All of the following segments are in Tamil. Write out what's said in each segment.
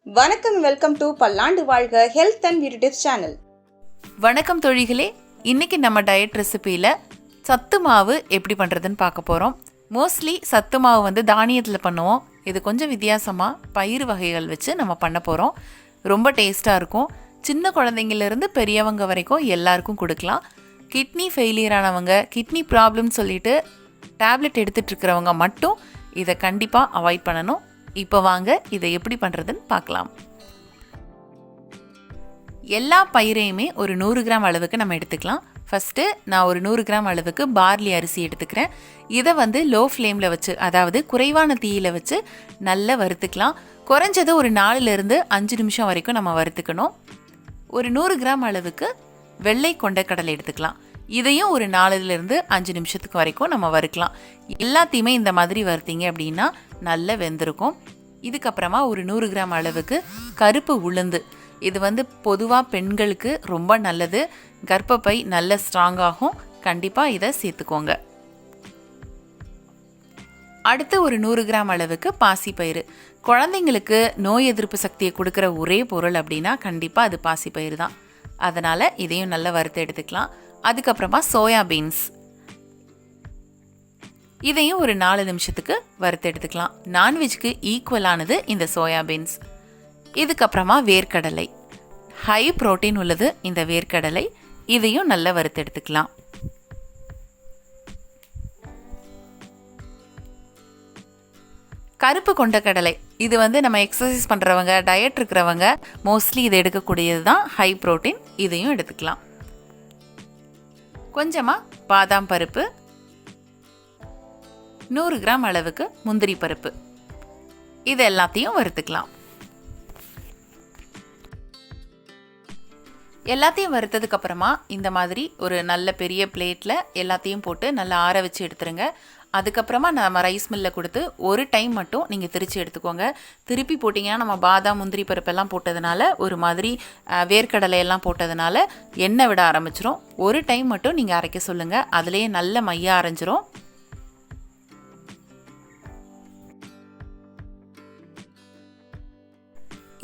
வணக்கம், வெல்கம் டு பல்லாண்டு வாழ்க health and beauty tips channel. வணக்கம் தோழிகளே, இன்னைக்கு நம்ம டயட் ரெசிபியில் சத்து மாவு எப்படி பண்ணுறதுன்னு பார்க்க போகிறோம். மோஸ்ட்லி சத்து மாவு வந்து தானியத்தில் பண்ணுவோம். இது கொஞ்சம் வித்தியாசமாக பயிறு வகைகள் வச்சு நம்ம பண்ண போகிறோம். ரொம்ப டேஸ்ட்டாக இருக்கும். சின்ன குழந்தைங்கள்லேருந்து பெரியவங்க வரைக்கும் எல்லாருக்கும் கொடுக்கலாம். கிட்னி ஃபெயிலியர் ஆனவங்க, கிட்னி ப்ராப்ளம் சொல்லிட்டு டேப்லெட் எடுத்துகிட்டு இருக்கிறவங்க மட்டும் இதை கண்டிப்பாக அவாய்ட் பண்ணணும். இப்போ வாங்க இதை எப்படி பண்ணுறதுன்னு பார்க்கலாம். எல்லா பயிரையுமே ஒரு 100 கிராம் அளவுக்கு நம்ம எடுத்துக்கலாம். ஃபஸ்ட்டு நான் ஒரு 100 கிராம் அளவுக்கு பார்லி அரிசி எடுத்துக்கிறேன். இதை வந்து லோ ஃப்ளேமில் வச்சு, அதாவது குறைவான தீயில் வச்சு நல்லா வறுத்துக்கலாம். குறைஞ்சது ஒரு 4லேருந்து 5 நிமிஷம் வரைக்கும் நம்ம வறுத்துக்கணும். ஒரு 100 கிராம் அளவுக்கு வெள்ளை கொண்டைக்கடலை எடுத்துக்கலாம். இதையும் ஒரு 4லேருந்து 5 நிமிஷத்துக்கு வரைக்கும் நம்ம வறுக்கலாம். எல்லாத்தையுமே இந்த மாதிரி வறுத்தீங்க அப்படின்னா நல்லா வெந்திருக்கும். இதுக்கப்புறமா ஒரு 100 கிராம் அளவுக்கு கருப்பு உளுந்து, இது வந்து பொதுவாக பெண்களுக்கு ரொம்ப நல்லது. கர்ப்பப்பை நல்ல ஸ்ட்ராங்காகும். கண்டிப்பாக இதை சேர்த்துக்கோங்க. அடுத்து ஒரு 100 கிராம் அளவுக்கு பாசிப்பயிறு. குழந்தைங்களுக்கு நோய் எதிர்ப்பு சக்தியை கொடுக்குற ஒரே பொருள் அப்படின்னா கண்டிப்பாக அது பாசிப்பயிறு தான். அதனால் இதையும் நல்லா வறுத்து எடுத்துக்கலாம். அதுக்கப்புறமா சோயா பீன்ஸ், இதையும் ஒரு 4 நிமிஷத்துக்கு வறுத்து எடுத்துக்கலாம். நான்வெஜ்க்கு ஈக்குவலானது இந்த சோயா பீன்ஸ். இதுக்கப்புறமா வேர்க்கடலை, ஹை புரோட்டீன் உள்ளது இந்த வேர்க்கடலை. இதையும் நல்லா வறுத்து எடுத்துக்கலாம். கருப்பு கொண்டைக்கடலை, இது வந்து நம்ம எக்ஸசைஸ் பண்ணுறவங்க, டயட் இருக்கிறவங்க மோஸ்ட்லி இதை எடுக்கக்கூடியது தான் ஹை புரோட்டீன். இதையும் எடுத்துக்கலாம். கொஞ்சமாக பாதாம் பருப்பு, 100 கிராம் அளவுக்கு முந்திரி பருப்பு, இது எல்லாத்தையும் வறுத்துக்கலாம். எல்லாத்தையும் வறுத்ததுக்கு அப்புறமா இந்த மாதிரி ஒரு நல்ல பெரிய பிளேட்டில் எல்லாத்தையும் போட்டு நல்லா ஆற வச்சு எடுத்துருங்க. அதுக்கப்புறமா நம்ம ரைஸ் மில்லில் கொடுத்து ஒரு டைம் மட்டும் நீங்கள் திரித்து எடுத்துக்கோங்க. திருப்பி போட்டிங்கன்னா நம்ம பாதாம் முந்திரி பருப்பெல்லாம் போட்டதுனால, ஒரு மாதிரி வேர்க்கடலையெல்லாம் போட்டதுனால எண்ணெய் விட ஆரம்பிச்சிரும். ஒரு டைம் மட்டும் நீங்கள் அரைக்க சொல்லுங்கள். அதுலேயே நல்ல மையாக அரைஞ்சிரும்.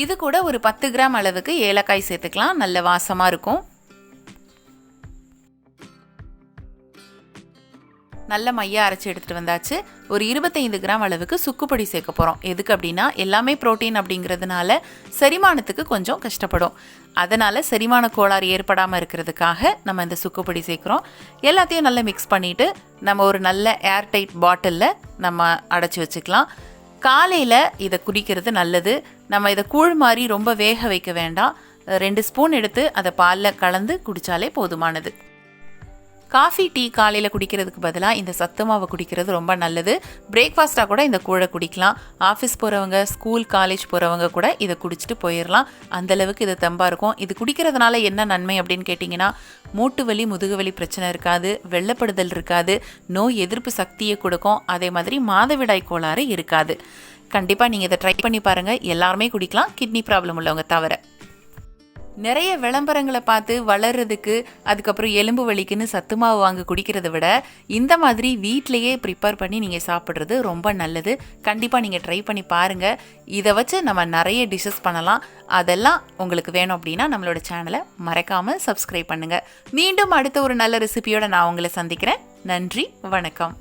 இது கூட ஒரு 10 கிராம் அளவுக்கு ஏலக்காய் சேர்த்துக்கலாம். நல்ல வாசமாக இருக்கும். நல்ல மையாக அரைச்சி எடுத்துகிட்டு வந்தாச்சு. ஒரு 25 கிராம் அளவுக்கு சுக்குப்பொடி சேர்க்க போகிறோம். எதுக்கு அப்படின்னா எல்லாமே புரோட்டீன் அப்படிங்கிறதுனால செரிமானத்துக்கு கொஞ்சம் கஷ்டப்படும். அதனால் செரிமான கோளாறு ஏற்படாமல் இருக்கிறதுக்காக நம்ம இந்த சுக்குப்பொடி சேர்க்குறோம். எல்லாத்தையும் நல்லா மிக்ஸ் பண்ணிவிட்டு நம்ம ஒரு நல்ல ஏர்டைட் பாட்டிலில் நம்ம அடைச்சி வச்சுக்கலாம். காலையில் இதை குடிக்கிறது நல்லது. நம்ம இதை கூழ் மாதிரி ரொம்ப வேக வைக்க வேண்டாம். 2 ஸ்பூன் எடுத்து அதை பாலில் கலந்து குடித்தாலே போதுமானது. காஃபி, டீ காலையில் குடிக்கிறதுக்கு பதிலாக இந்த சத்து மாவை குடிக்கிறது ரொம்ப நல்லது. பிரேக்ஃபாஸ்ட்டாக கூட இந்த கூழை குடிக்கலாம். ஆஃபீஸ் போகிறவங்க, ஸ்கூல், காலேஜ் போகிறவங்க கூட இதை குடிச்சிட்டு போயிடலாம். அந்தளவுக்கு இது தெம்பாக இருக்கும். இது குடிக்கிறதுனால என்ன நன்மை அப்படின்னு கேட்டிங்கன்னா, மூட்டு வலி, முதுகு வலி பிரச்சனை இருக்காது, வெள்ளப்படுதல் இருக்காது, நோய் எதிர்ப்பு சக்தியை கொடுக்கும். அதே மாதிரி மாதவிடாய் கோளாறு இருக்காது. கண்டிப்பாக நீங்கள் இதை ட்ரை பண்ணி பாருங்கள். எல்லாருமே குடிக்கலாம், கிட்னி ப்ராப்ளம் உள்ளவங்க தவிர. நிறைய விளம்பரங்களை பார்த்து வளர்றதுக்கு, அதுக்கப்புறம் எலும்பு வலிக்குன்னு சத்து மாவு வாங்க குடிக்கிறத விட இந்த மாதிரி வீட்டிலையே ப்ரிப்பேர் பண்ணி நீங்கள் சாப்பிட்றது ரொம்ப நல்லது. கண்டிப்பாக நீங்கள் ட்ரை பண்ணி பாருங்கள். இதை வச்சு நம்ம நிறைய டிஷ்ஷஸ் பண்ணலாம். அதெல்லாம் உங்களுக்கு வேணும் அப்படின்னா நம்மளோட சேனலை மறக்காமல் சப்ஸ்கிரைப் பண்ணுங்கள். மீண்டும் அடுத்த ஒரு நல்ல ரெசிபியோட நான் உங்களை சந்திக்கிறேன். நன்றி, வணக்கம்.